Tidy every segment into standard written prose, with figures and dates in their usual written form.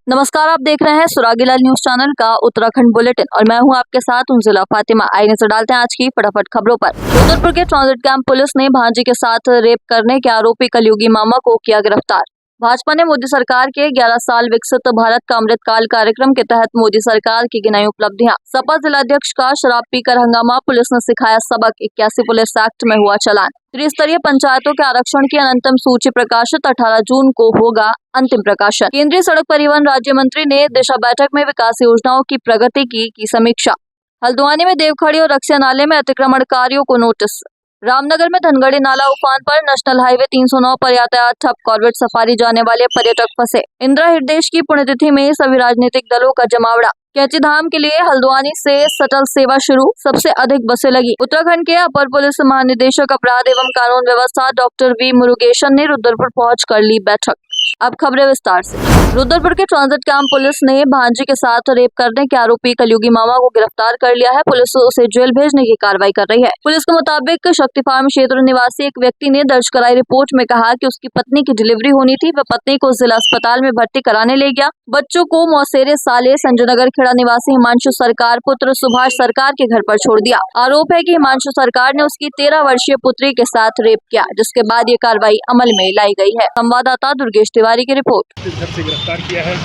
नमस्कार, आप देख रहे हैं सुरागीलाल न्यूज चैनल का उत्तराखंड बुलेटिन और मैं हूं आपके साथ उनजिला फातिमा। आइए नजर डालते हैं आज की फटाफट खबरों पर। रुद्रपुर के ट्रांजिट कैंप पुलिस ने भांजी के साथ रेप करने के आरोपी कलयुगी मामा को किया गिरफ्तार। भाजपा ने मोदी सरकार के 11 साल विकसित भारत का अमृतकाल कार्यक्रम के तहत मोदी सरकार की गिनाई उपलब्धियां। सपा जिलाध्यक्ष का शराब पीकर हंगामा, पुलिस ने सिखाया सबक, 81 पुलिस एक्ट में हुआ चालान। त्रिस्तरीय पंचायतों के आरक्षण की अंतिम सूची प्रकाशित, 18 जून को होगा अंतिम प्रकाशन। केंद्रीय सड़क परिवहन राज्य मंत्री ने दिशा बैठक में विकास योजनाओं की प्रगति की समीक्षा। हल्द्वानी में देवखड़ी और रक्सिया नाले में अतिक्रमणकारियों को नोटिस। रामनगर में धनगढ़ी नाला उफान पर, नेशनल हाईवे 309 पर यातायात ठप, कॉर्बेट सफारी जाने वाले पर्यटक फंसे। इंदिरा हृदय की पुण्यतिथि में सभी राजनीतिक दलों का जमावड़ा। कैची धाम के लिए हल्द्वानी से शटल सेवा शुरू, सबसे अधिक बसें लगी। उत्तराखंड के अपर पुलिस महानिदेशक अपराध एवं कानून व्यवस्था डॉक्टर वी मुरुगेशन ने रुद्रपुर पहुंच कर ली बैठक। अब खबरें विस्तार से। रुद्रपुर के ट्रांजिट कैंप पुलिस ने भांजी के साथ रेप करने के आरोपी कलयुगी मामा को गिरफ्तार कर लिया है। पुलिस उसे जेल भेजने की कार्रवाई कर रही है। पुलिस के मुताबिक शक्ति फार्म क्षेत्र निवासी एक व्यक्ति ने दर्ज कराई रिपोर्ट में कहा कि उसकी पत्नी की डिलीवरी होनी थी। वह पत्नी को जिला अस्पताल में भर्ती कराने ले गया। बच्चों को मौसेरे साले संजय नगर खेड़ा निवासी हिमांशु सरकार पुत्र सुभाष सरकार के घर पर छोड़ दिया। आरोप है कि हिमांशु सरकार ने उसकी 13 वर्षीय पुत्री के साथ रेप किया, जिसके बाद ये कार्रवाई अमल में लाई गई है। संवाददाता दुर्गेश तिवारी की रिपोर्ट। घर से गिरफ्तार किया है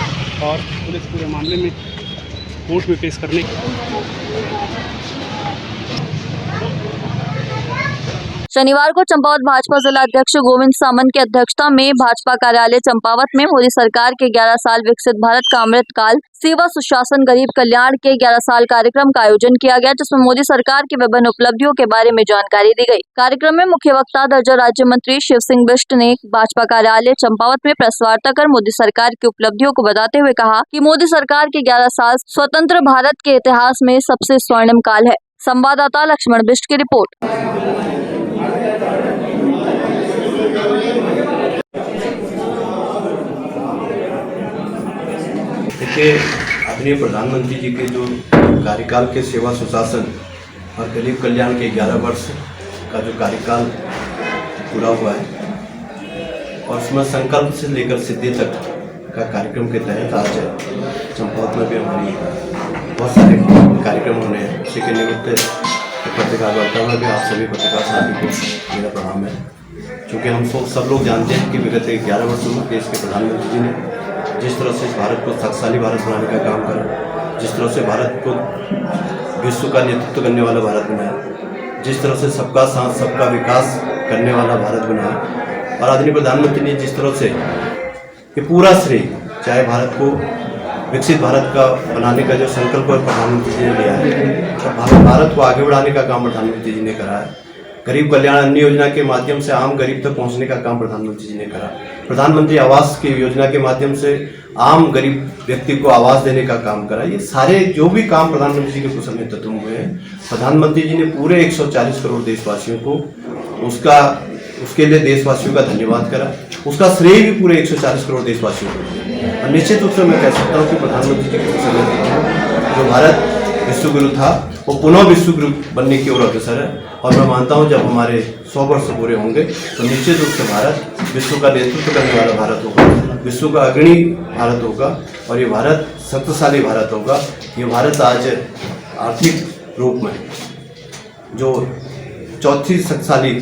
और पुलिस पूरे मामले में कोर्ट में पेश करने शनिवार को चंपावत भाजपा जिला अध्यक्ष गोविंद सामंत की अध्यक्षता में भाजपा कार्यालय चंपावत में मोदी सरकार के 11 साल विकसित भारत का अमृतकाल सेवा सुशासन गरीब कल्याण के 11 साल कार्यक्रम का आयोजन किया गया, जिसमें मोदी सरकार की विभिन्न उपलब्धियों के बारे में जानकारी दी गई। कार्यक्रम में मुख्य वक्ता दर्जा राज्य मंत्री शिव सिंह बिष्ट ने भाजपा कार्यालय चंपावत में प्रेस वार्ता कर मोदी सरकार की उपलब्धियों को बताते हुए कहा कि मोदी सरकार के 11 साल स्वतंत्र भारत के इतिहास में सबसे स्वर्णिम काल है। संवाददाता लक्ष्मण बिष्ट की रिपोर्ट। देखिए, आदरणीय प्रधानमंत्री जी के जो कार्यकाल के सेवा सुशासन और गरीब कल्याण के 11 वर्ष का जो कार्यकाल पूरा हुआ है और उसमें संकल्प से लेकर सिद्धि तक का कार्यक्रम के तहत आज चंपावत में भी हमारी बहुत सारे कार्यक्रम होने हैं। उसी के निमित्त पत्रकार वार्ता में भी आप सभी पत्रकार साथी को मेरा प्रणाम है। क्योंकि हम सब लोग जानते हैं कि विगत 11 वर्षों में देश के प्रधानमंत्री जी ने जिस तरह से भारत को शक्तिशाली भारत बनाने का काम करा, जिस तरह से भारत को विश्व का नेतृत्व करने वाला भारत बनाया, जिस तरह से सबका साथ सबका विकास करने वाला भारत बनाया, और आदरणीय प्रधानमंत्री ने जिस तरह से ये पूरा श्रेय चाहे भारत को विकसित भारत का बनाने का जो संकल्प प्रधानमंत्री जी ने लिया है, भारत को आगे बढ़ाने का काम प्रधानमंत्री जी ने करा है। गरीब कल्याण अन्न योजना के माध्यम से आम गरीब तक पहुंचने का काम प्रधानमंत्री जी ने करा। प्रधानमंत्री आवास की योजना के माध्यम से आम गरीब व्यक्ति को आवास देने का काम करा। ये सारे जो भी काम प्रधानमंत्री जी के कुशल नेतृत्व में हुए हैं, प्रधानमंत्री जी ने पूरे 140 करोड़ देशवासियों को उसके लिए देशवासियों का धन्यवाद करा। उसका श्रेय भी पूरे 140 करोड़ देशवासियों को। और निश्चित रूप से मैं कह सकता हूँ कि प्रधानमंत्री जी के कुशल नेतृत्व जो भारत विश्वगुरु था वो पुनः विश्वगुरु बनने की ओर अग्रसर है। और मैं मानता हूँ जब हमारे 100 वर्ष पूरे होंगे तो निश्चित रूप से भारत विश्व का नेतृत्व करने वाला भारत होगा, विश्व का अग्रणी भारत होगा और ये भारत शक्तिशाली भारत होगा। ये भारत आज आर्थिक रूप में जो चौथी शक्तिशाली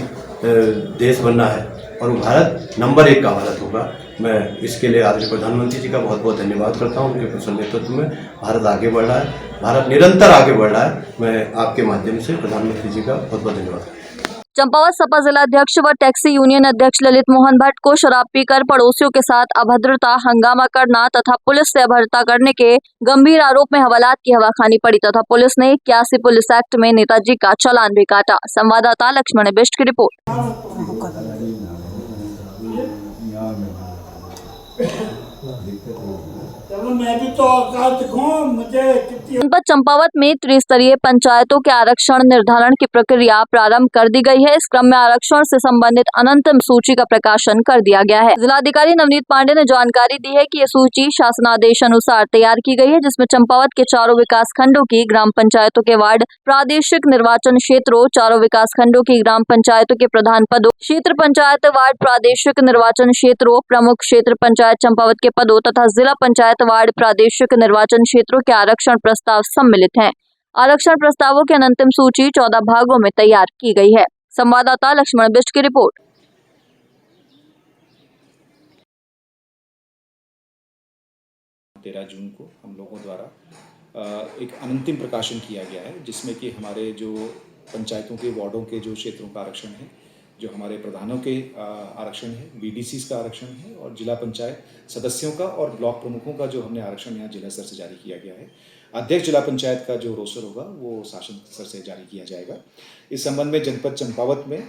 देश बनना है और वो भारत नंबर 1 का भारत होगा। मैं इसके लिए आदरणीय प्रधानमंत्री जी का बहुत बहुत धन्यवाद करता हूँ। उनके कुशल नेतृत्व में भारत आगे बढ़ रहा है, भारत निरंतर आगे बढ़ रहा है। मैं आपके माध्यम से प्रधानमंत्री जी का बहुत बहुत धन्यवाद। चंपावत सपा जिला अध्यक्ष व टैक्सी यूनियन अध्यक्ष ललित मोहन भट्ट को शराब पीकर पड़ोसियों के साथ अभद्रता, हंगामा करना तथा पुलिस से अभद्रता करने के गंभीर आरोप में हवालात की हवा खानी पड़ी तथा पुलिस ने 81 पुलिस एक्ट में नेताजी का चालान भी काटा। संवाददाता लक्ष्मण बिष्ट की रिपोर्ट। जनपद चंपावत में त्रिस्तरीय पंचायतों के आरक्षण निर्धारण की प्रक्रिया प्रारंभ कर दी गई है। इस क्रम में आरक्षण से संबंधित अंतिम सूची का प्रकाशन कर दिया गया है। जिलाधिकारी नवनीत पांडे ने जानकारी दी है कि ये सूची शासनादेश अनुसार तैयार की गई है, जिसमें चंपावत के चारों विकास खंडों की ग्राम पंचायतों के वार्ड, प्रादेशिक निर्वाचन क्षेत्रों, चारों विकास खंडों की ग्राम पंचायतों के प्रधान पदों, क्षेत्र पंचायत वार्ड, प्रादेशिक निर्वाचन क्षेत्रों, प्रमुख क्षेत्र पंचायत चंपावत के पदों तथा जिला पंचायत वार्ड हरिद्वार प्रादेशिक निर्वाचन क्षेत्रों के आरक्षण प्रस्ताव सम्मिलित हैं। आरक्षण प्रस्तावों की अंतिम सूची 14 भागों में तैयार की गई है। संवाददाता लक्ष्मण बिष्ट की रिपोर्ट। 13 जून को हम लोगों द्वारा एक अंतिम प्रकाशन किया गया है, जिसमें कि हमारे जो पंचायतों के वार्डों के जो क्षेत्रों का आरक्षण है, जो हमारे प्रधानों के आरक्षण है, बीडीसीज का आरक्षण है और जिला पंचायत सदस्यों का और ब्लॉक प्रमुखों का जो हमने आरक्षण यहाँ जिला स्तर से जारी किया गया है। अध्यक्ष जिला पंचायत का जो रोस्टर होगा वो शासन स्तर से जारी किया जाएगा। इस संबंध में जनपद चंपावत में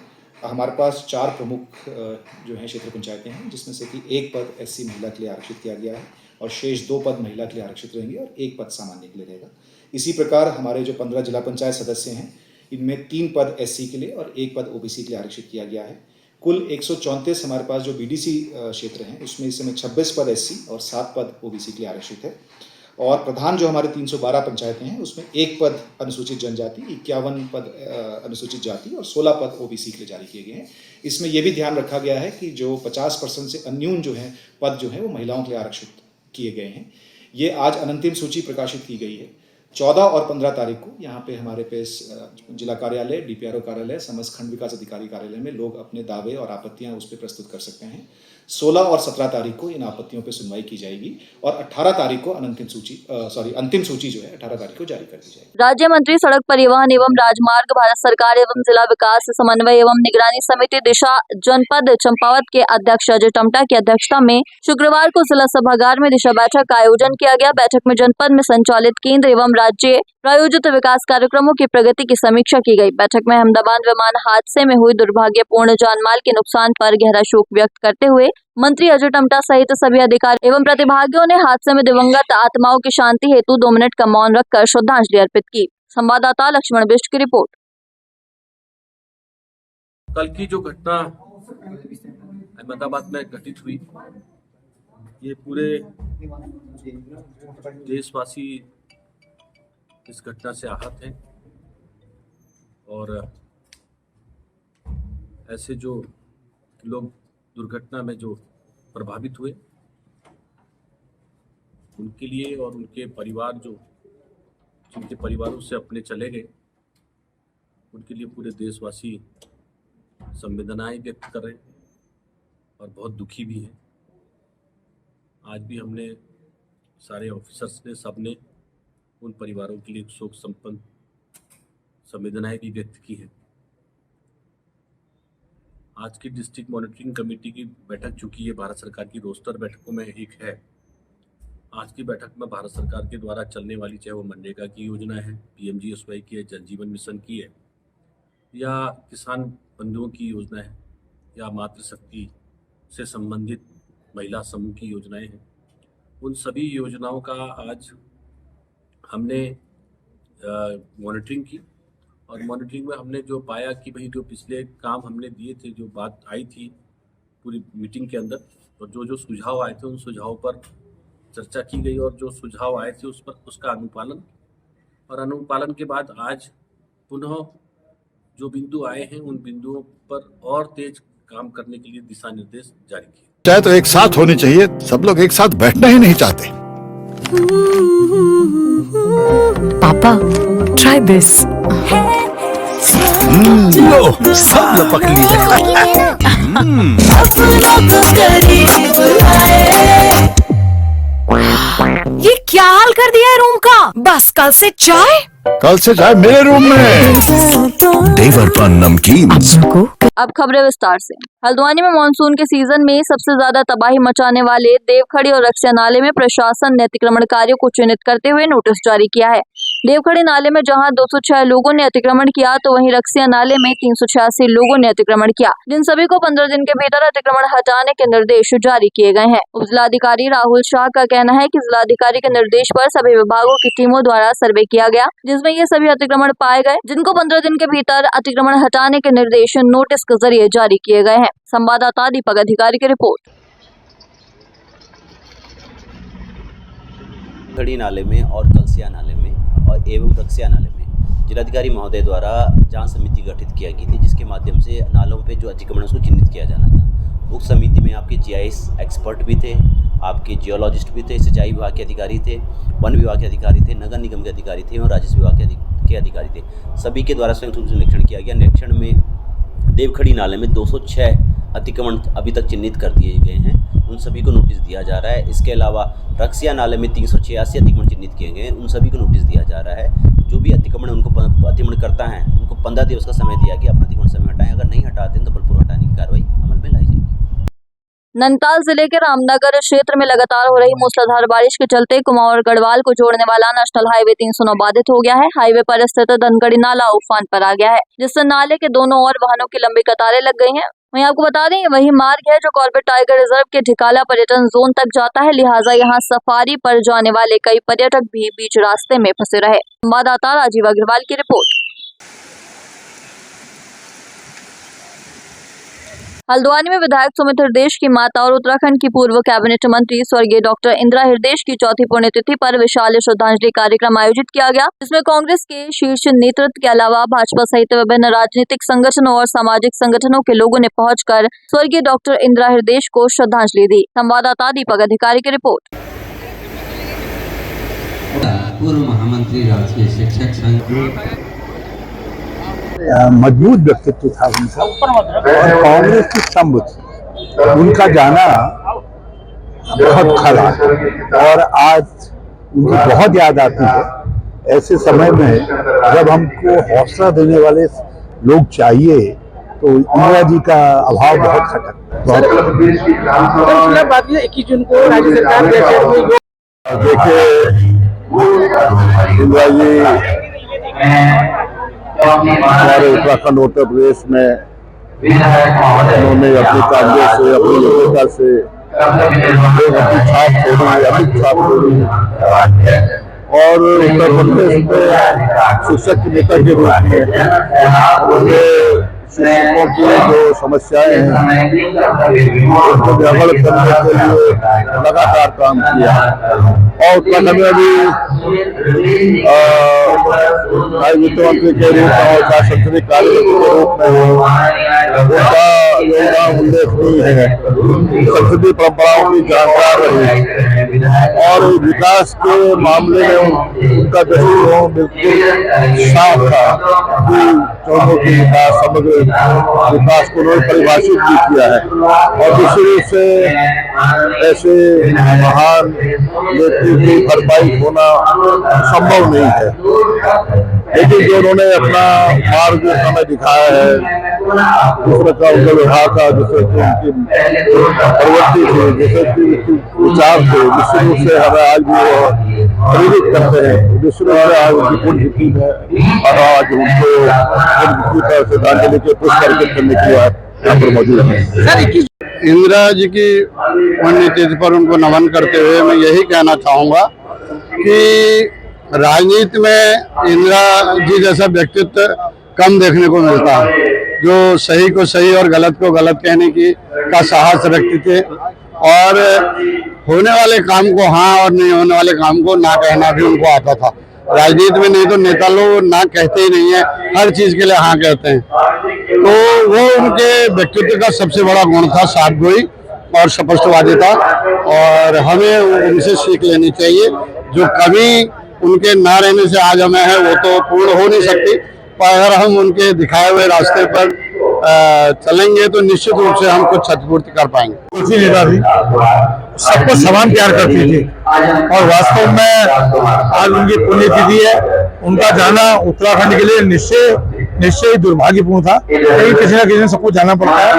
हमारे पास 4 प्रमुख जो हैं क्षेत्र पंचायतें हैं, जिसमें से कि 1 पद एससी महिला के लिए आरक्षित किया गया है और शेष 2 पद महिला के लिए आरक्षित रहेंगे और 1 पद सामान्य के लिए रहेगा। इसी प्रकार हमारे जो 15 जिला पंचायत सदस्य हैं, इनमें 3 पद एससी के लिए और 1 पद ओबीसी के लिए आरक्षित किया गया है। कुल 134 हमारे पास जो बीडीसी क्षेत्र हैं, उसमें इस समय 26 पद एससी और 7 पद ओबीसी के लिए आरक्षित है। और प्रधान जो हमारे 312 पंचायतें हैं, उसमें 1 पद अनुसूचित जनजाति, 51 पद अनुसूचित जाति और 16 पद ओबीसी के लिए जारी किए गए हैं। इसमें यह भी ध्यान रखा गया है कि जो 50% से अन्यून जो है पद जो है वो महिलाओं के लिए आरक्षित किए गए हैं। ये आज अनंतिम सूची प्रकाशित की गई है। 14 और 15 तारीख को यहाँ पे हमारे पास जिला कार्यालय, डीपीआरओ कार्यालय, समस्त खंड विकास अधिकारी कार्यालय में लोग अपने दावे और आपत्तियाँ उस पर प्रस्तुत कर सकते हैं। 16 और 17 तारीख को इन आपत्तियों पर सुनवाई की जाएगी और 18 तारीख को अंतिम सूची जो है 18 तारीख को जारी कर दी जाएगी। राज्य मंत्री सड़क परिवहन एवं राजमार्ग भारत सरकार एवं जिला विकास समन्वय एवं निगरानी समिति दिशा जनपद चंपावत के अध्यक्ष अजय टमटा की अध्यक्षता में शुक्रवार को जिला सभागार में दिशा बैठक का आयोजन किया गया। बैठक में जनपद में संचालित केंद्र एवं राज्य प्रायोजित विकास कार्यक्रमों की प्रगति की समीक्षा की गई। बैठक में अहमदाबाद विमान हादसे में हुई दुर्भाग्यपूर्ण जानमाल के नुकसान पर गहरा शोक व्यक्त करते हुए मंत्री अजय टमटा सहित सभी अधिकारी एवं प्रतिभागियों ने हादसे में दिवंगत आत्माओं की शांति हेतु 2 मिनट का मौन रखकर श्रद्धांजलि अर्पित की। संवाददाता लक्ष्मण बिष्ट की रिपोर्ट। कल की जो घटना अहमदाबाद में घटित हुई, ये पूरे देशवासी इस घटना से आहत हैं और ऐसे जो लोग दुर्घटना में जो प्रभावित हुए उनके लिए और उनके परिवार जो जिनके परिवारों से अपने चले गए, उनके लिए पूरे देशवासी संवेदनाएं व्यक्त कर रहे हैं और बहुत दुखी भी हैं। आज भी हमने सारे ऑफिसर्स ने सबने उन परिवारों के लिए शोक संपन्न संवेदनाएं भी व्यक्त की है। आज की डिस्ट्रिक्ट मॉनिटरिंग कमेटी की बैठक, चूंकि ये भारत सरकार की रोस्टर बैठकों में एक है, आज की बैठक में भारत सरकार के द्वारा चलने वाली, चाहे वो मनरेगा की योजना है, पीएमजीएसवाई की है, जल जीवन मिशन की है, या किसान बंधुओं की योजना है, या मातृशक्ति से संबंधित महिला समूह की योजनाएं हैं, उन सभी योजनाओं का आज हमने मॉनिटरिंग की और मॉनिटरिंग में हमने जो पाया कि भाई जो पिछले काम हमने दिए थे, जो बात आई थी पूरी मीटिंग के अंदर, और जो सुझाव आए थे उन सुझावों पर चर्चा की गई और जो सुझाव आए थे उस पर उसका अनुपालन, और अनुपालन के बाद आज पुनः जो बिंदु आए हैं उन बिंदुओं पर और तेज काम करने के लिए दिशा निर्देश जारी किए। चाहे तो एक साथ होनी चाहिए, सब लोग एक साथ बैठना ही नहीं चाहते। पापा, try this. लो, सब लपक लीजिए। ये क्या हाल कर दिया है रूम का? बस कल से चाय मेरे रूम में। देवर पान नमकीन। अब खबरें विस्तार से। हल्द्वानी में मानसून के सीजन में सबसे ज्यादा तबाही मचाने वाले देवखड़ी और रक्सिया नाले में प्रशासन ने अतिक्रमणकारियों को चिन्हित करते हुए नोटिस जारी किया है। देवखड़ी नाले में जहां 206 लोगों ने अतिक्रमण किया, तो वहीं रक्सिया नाले में 386 लोगों ने अतिक्रमण किया, जिन सभी को 15 दिन के भीतर अतिक्रमण हटाने के निर्देश जारी किए गए हैं। उप जिलाधिकारी राहुल शाह का कहना है कि जिलाधिकारी के निर्देश पर सभी विभागों की टीमों द्वारा सर्वे किया गया, जिसमें ये सभी अतिक्रमण पाए गए, जिनको 15 दिन के भीतर अतिक्रमण हटाने के निर्देश नोटिस के जरिए जारी किए गए हैं। संवाददाता दीपक अधिकारी की रिपोर्ट। खड़ी नाले में और कलसिया नाले में और एवं रक्सिया नाले में जिलाधिकारी महोदय द्वारा जांच समिति गठित किया गई थी, जिसके माध्यम से नालों पे जो अतिक्रमण उसको चिन्हित किया जाना था। उक्त समिति में आपके जीआईएस एक्सपर्ट भी थे, आपके जियोलॉजिस्ट भी थे, सिंचाई विभाग के अधिकारी थे, वन विभाग के अधिकारी थे, नगर निगम के अधिकारी थे और राजस्व विभाग के अधिकारी थे। सभी के द्वारा संयुक्त रूप से निरीक्षण किया गया। निरीक्षण में देवखड़ी नाले में 206 अतिक्रमण अभी तक चिन्हित कर दिए गए हैं, उन सभी को नोटिस दिया जा रहा है। इसके अलावा रक्सिया नाले में 386 अतिक्रमण चिन्हित किए गए हैं, उन सभी को नोटिस दिया जा रहा है। जो भी अतिक्रमण अतिक्रमण करता है उनको 15 दिवस का समय दिया गया अपना अतिक्रमण समय हटाएं। अगर नहीं हटाते हैं तो बलपूर्वक हटाने की कार्रवाई अमल में लाई जाएगी। नैनीताल जिले के रामनगर क्षेत्र में लगातार हो रही मूसलाधार बारिश के चलते कुमाऊं और गढ़वाल को जोड़ने वाला नेशनल हाईवे 309 बाधित हो गया है। हाईवे पर स्थित धनगढ़ी नाला उफान पर आ गया है, जिससे नाले के दोनों ओर वाहनों की लंबी कतारें लग गई हैं। वहीं आपको बता दें, वही मार्ग है जो कॉर्बेट टाइगर रिजर्व के ढिकाला पर्यटन जोन तक जाता है, लिहाजा यहाँ सफारी पर जाने वाले कई पर्यटक भी बीच रास्ते में फंसे रहे। संवाददाता राजीव अग्रवाल की रिपोर्ट। हल्द्वानी में विधायक सुमित हृदयेश की माता और उत्तराखंड की पूर्व कैबिनेट मंत्री स्वर्गीय डॉक्टर इंदिरा हृदयेश की चौथी पुण्यतिथि पर विशाल श्रद्धांजलि कार्यक्रम आयोजित किया गया, जिसमें कांग्रेस के शीर्ष नेतृत्व के अलावा भाजपा सहित विभिन्न राजनीतिक संगठनों और सामाजिक संगठनों के लोगों ने पहुंचकर स्वर्गीय डॉक्टर इंदिरा हृदयेश को श्रद्धांजलि दी। संवाददाता दीपक अधिकारी की रिपोर्ट। पूर्व महामंत्री राजकीय शिक्षक संघ मजबूत व्यक्तित्व था उनका और कांग्रेस की स्तंभ थी। उनका जाना बहुत खरा और आज उनकी बहुत याद आती है। ऐसे समय में जब हमको हौसला देने वाले लोग चाहिए तो इंदिरा जी का अभाव बहुत खटकता है। देखिए, इंदिरा जी हमारे उत्तराखंड उत्तर प्रदेश में उन्होंने अपनी काबिलियत से, अपनी योग्यता से अपनी छाप छोड़ी, अपनी छाप छोड़ी और उत्तर प्रदेश में शिक्षक के नेता के रूप में उन्होंने शिक्षकों की जो समस्याएं हैं उनको निराकरण करने के लिए लगातार काम किया और उत्तराखंड में भी वित्त मंत्री के रूप में और सांस्कृतिक कार्यक्रम के रूप में उनका योगदान उल्लेखनीय है। संस्कृति परंपराओं की जानकार रही और विकास के मामले में उनका दृष्टिकोण बिल्कुल साफ था कि चौमुखी विकास, समग्र विकास को उन्होंने परिभाषित भी किया है और दूसरी रूप से ऐसे महान व्यक्ति की भरपाई होना संभव नहीं है, लेकिन जो उन्होंने अपना मार्ग हमें दिखाया है, दूसरे का उनका व्यवहार था, जिससे उनकी प्रवृत्ति थी, जैसे कि विचार थे, जिस रूप से हमें आज भी प्रेरित करते हैं, जिस रूप से आज उनकी पुण्यतिथि में और आज उनको पुण्यतिथि पर श्रद्धांजलि के पुष्प अर्पित करने के लिए यहाँ पर मौजूद है। इंदिरा जी की पुण्यतिथि पर उनको नमन करते हुए मैं यही कहना चाहूँगा कि राजनीति में इंदिरा जी जैसा व्यक्तित्व कम देखने को मिलता है, जो सही को सही और गलत को गलत कहने का साहस रखते थे और होने वाले काम को हाँ और नहीं होने वाले काम को ना कहना भी उनको आता था। राजनीति में नहीं तो नेता लोग ना कहते ही नहीं है, हर चीज के लिए हाँ कहते हैं। तो वो उनके व्यक्तित्व का सबसे बड़ा गुण था, साफगोई और स्पष्टवादिता, और हमें उनसे सीख लेनी चाहिए। जो कभी उनके ना रहने से आज हमें है वो तो पूर्ण हो नहीं सकती, पर अगर हम उनके दिखाए हुए रास्ते पर चलेंगे तो निश्चित रूप से हम कुछ क्षतिपूर्ति कर पाएंगे। तुलसी नेता थी, सबको समान प्यार करती थी और वास्तव में आज उनकी पुण्यतिथि है। उनका जाना उत्तराखंड के लिए निश्चय दुर्भाग्यपूर्ण था, लेकिन किसी न किसी सबको जाना पड़ता है।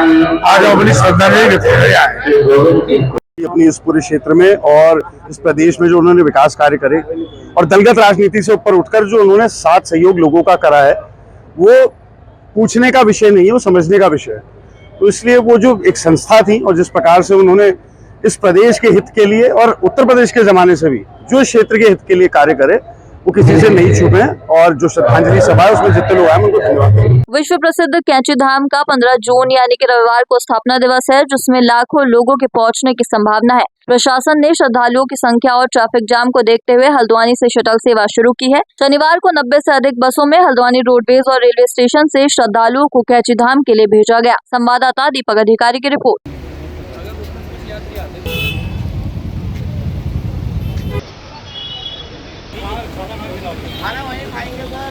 आज हम अपनी श्रद्धांजलि व्यक्त करने आए हैं अपनी इस पूरे क्षेत्र में और इस प्रदेश में जो उन्होंने विकास कार्य करे और दलगत राजनीति से ऊपर उठकर जो उन्होंने साथ सहयोग लोगों का करा है, वो पूछने का विषय नहीं है, वो समझने का विषय है। तो इसलिए वो जो एक संस्था थी और जिस प्रकार से उन्होंने इस प्रदेश के हित के लिए और उत्तर प्रदेश के जमाने से भी जो क्षेत्र के हित के लिए कार्य करे, वो किसी से नहीं छुपे और जो श्रद्धांजलि सभा है उसमें जितने लोग आए उनको धन्यवाद। विश्व प्रसिद्ध कैंची धाम का 15 जून यानी कि रविवार को स्थापना दिवस है, जिसमें लाखों लोगों के पहुंचने की संभावना है। प्रशासन ने श्रद्धालुओं की संख्या और ट्रैफिक जाम को देखते हुए हल्द्वानी से शटल सेवा शुरू की है। शनिवार को 90 से अधिक बसों में हल्द्वानी रोडवेज और रेलवे स्टेशन से श्रद्धालुओं को कैंची धाम के लिए भेजा गया। संवाददाता दीपक अधिकारी की रिपोर्ट।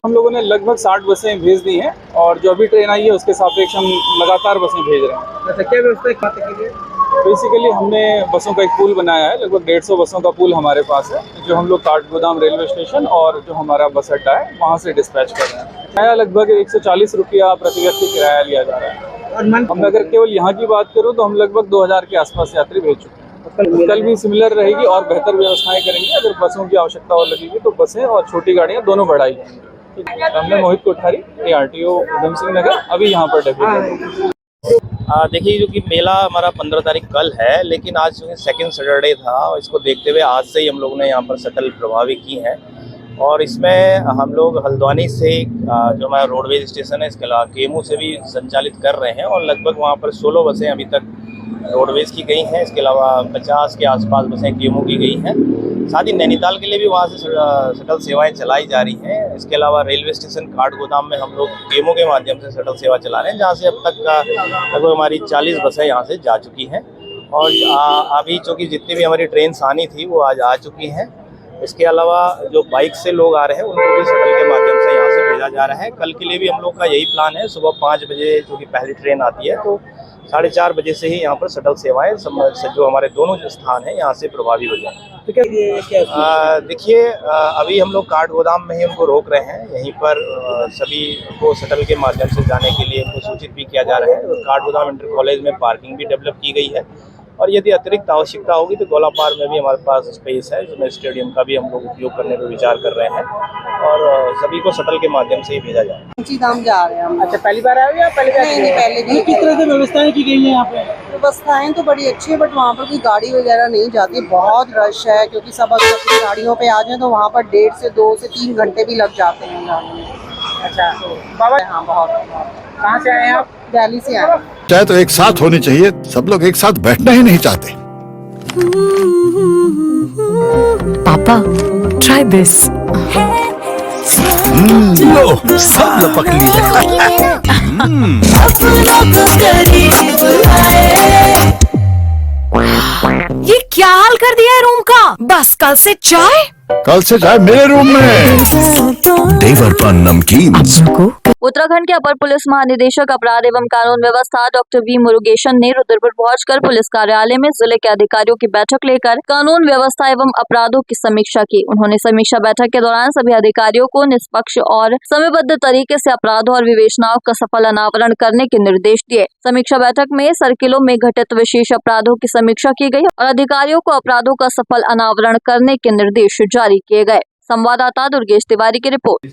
हम लोगों ने लगभग 60 बसें भेज दी हैं और जो अभी ट्रेन आई है उसके सापेक्ष हम लगातार बसें भेज रहे हैं। अच्छा, क्या व्यवस्था है? बेसिकली हमने बसों का एक पूल बनाया है, लगभग 150 बसों का पूल हमारे पास है, जो हम लोग काठगोदाम रेलवे स्टेशन और जो हमारा बस अड्डा है वहाँ से डिस्पैच कर रहे हैं। किराया लगभग 140 रुपया प्रति व्यक्ति किराया लिया जा रहा है। हम अगर केवल यहाँ की बात करूँ तो हम लगभग 2000 के आसपास यात्री भेज चुके हैं। कल भी सिमिलर रहेगी और बेहतर व्यवस्थाएं करेंगे। अगर बसों की आवश्यकता और लगेगी तो बसें और छोटी गाड़ियाँ दोनों बढ़ाई जाएंगी। हमने मोहित कोठारी ARTO उधम सिंह नगर अभी यहाँ पर डेप्यूटी। देखिए, जो कि मेला हमारा 15 तारीख कल है, लेकिन आज जो है सेकेंड सैटरडे था और इसको देखते हुए आज से ही हम लोगों ने यहाँ पर शटल प्रभावी की है और इसमें हम लोग हल्द्वानी से जो हमारा रोडवेज स्टेशन है इसके अलावा केमू से भी संचालित कर रहे हैं और लगभग वहाँ पर 16 बसें अभी तक रोडवेज की गई हैं। इसके अलावा 50 के आसपास बसें केमू की गई हैं। साथ ही नैनीताल के लिए भी वहाँ से शटल सेवाएं चलाई जा रही हैं। इसके अलावा रेलवे स्टेशन काठगोदाम में हम लोग केमू के माध्यम से शटल सेवा चला रहे हैं, जहाँ से अब तक लगभग हमारी 40 बसें यहाँ से जा चुकी हैं और अभी चूँकि जितनी भी हमारी ट्रेन आनी थी वो आज आ चुकी हैं। इसके अलावा जो बाइक से लोग आ रहे हैं उनको भी शटल के माध्यम से यहाँ से भेजा जा रहा है। कल के लिए भी हम लोग का यही प्लान है, सुबह 5 बजे चूँकि पहली ट्रेन आती है तो 4:30 बजे से ही यहाँ पर शटल सेवाएं जो हमारे दोनों जो स्थान है यहाँ से प्रभावी हो जाए। देखिए, अभी हम लोग काठगोदाम में ही उनको रोक रहे हैं। यहीं पर सभी को शटल के माध्यम से जाने के लिए उनको सूचित भी किया जा रहा है और काठगोदाम इंटर कॉलेज में पार्किंग भी डेवलप की गई है और यदि अतिरिक्त आवश्यकता होगी तो गोलापार में भी हमारे पास स्पेस है, जिसमें स्टेडियम का भी हम लोग उपयोग करने पर विचार कर रहे हैं और सभी को शटल के माध्यम से ही भेजा जाए। कैंची धाम जा रहे हैं हम। अच्छा, पहली बार आए हो या पहले बार? नहीं, पहले भी। किस तरह से व्यवस्थाएं की गई हैं यहाँ पे? व्यवस्थाएं तो बड़ी अच्छी है, बट वहाँ पर कोई गाड़ी वगैरह नहीं जाती, बहुत रश है क्योंकि सब अगर अपनी गाड़ियों पे आ जाए तो वहाँ पर 1.5 से 2 से 3 घंटे भी लग जाते हैं जाने में। अच्छा, बाबा हाँ, बहुत। कहाँ से आए हैं आप? दिल्ली से आए। चाहे तो एक साथ होनी चाहिए, सब लोग एक साथ बैठना ही नहीं चाहते। पापा, try this. लो, सब लपक ये क्या हाल कर दिया है रूम का? बस कल से चाय मेरे रूम में। देवर पान नमकीन। उत्तराखंड के अपर पुलिस महानिदेशक अपराध एवं कानून व्यवस्था डॉक्टर वी मुरुगेशन ने रुद्रपुर पहुंचकर पुलिस कार्यालय में जिले के अधिकारियों की बैठक लेकर कानून व्यवस्था एवं अपराधों की समीक्षा की। उन्होंने समीक्षा बैठक के दौरान सभी अधिकारियों को निष्पक्ष और समयबद्ध तरीके से अपराधों और विवेचनाओं का सफल अनावरण करने के निर्देश दिए। समीक्षा बैठक में सर्किलों में घटित विशेष अपराधों की समीक्षा की गई और अधिकारियों को अपराधों का सफल अनावरण करने के निर्देश जारी किए गए। संवाददाता दुर्गेश तिवारी की रिपोर्ट।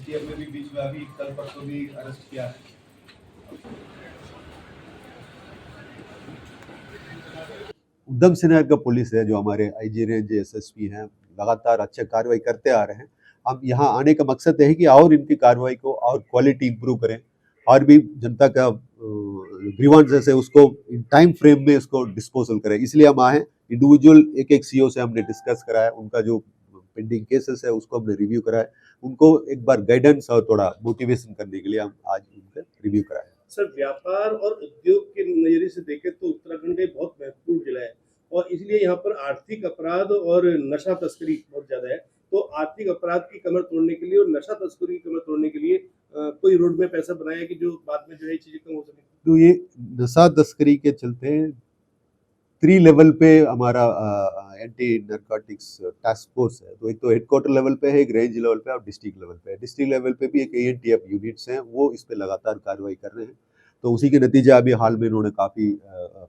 उधम सिंह नगर का पुलिस है, जो हमारे IG रेंज SSP हैं, लगातार अच्छे कार्रवाई करते आ रहे हैं। अब यहाँ आने का मकसद है कि और इनकी कार्रवाई को और क्वालिटी इंप्रूव करें और भी जनता का ग्रीवांसेस है उसको टाइम फ्रेम में उसको डिस्पोजल करें। इसलिए हम आए हैं। इंडिविजुअल एक CO से हमने डिस्कस करा है, उनका जो पेंडिंग केसेस है उसको हमने रिव्यू करा है, उनको एक बार गाइडेंस और थोड़ा मोटिवेशन करने के लिए हम आज उनका रिव्यू कराए। सर, व्यापार और उद्योग के नजरिए से देखें तो उत्तराखंड एक बहुत महत्वपूर्ण जिला है और इसलिए यहाँ पर आर्थिक अपराध और नशा तस्करी बहुत ज्यादा है। तो आर्थिक अपराध की कमर तोड़ने के लिए और नशा तस्करी की कमर तोड़ने के लिए कोई रोड मैप ऐसा बनाया कि जो बाद में जो है चीजें कम हो सके। तो ये नशा तस्करी के चलते 3 लेवल पे हमारा एंटी नारकोटिक्स टास्क फोर्स है। तो एक तो हेडक्वार्टर लेवल पे है, एक रेंज लेवल पे और डिस्ट्रिक्ट लेवल पे है। डिस्ट्रिक्ट लेवल पे भी एक ANTF यूनिट्स हैं, वो इस पे लगातार कार्रवाई कर रहे हैं। तो उसी के नतीजे अभी हाल में इन्होंने काफ़ी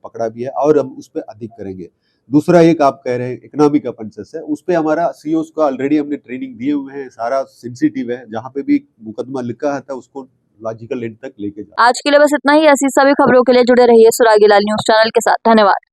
पकड़ा भी है और हम उस पर अधिक करेंगे। दूसरा एक आप कह रहे हैं इकोनॉमिक ऑफेंसेस है, उस पर हमारा COs को ऑलरेडी हमने ट्रेनिंग दिए हुए हैं, सारा सेंसिटिव है, जहाँ पे भी मुकदमा लिखा है था उसको लॉजिकल एंड तक लेके जाए। आज के लिए बस इतना ही। ऐसी सभी खबरों के लिए जुड़े रहिए सुरागीलाल न्यूज चैनल के साथ। धन्यवाद।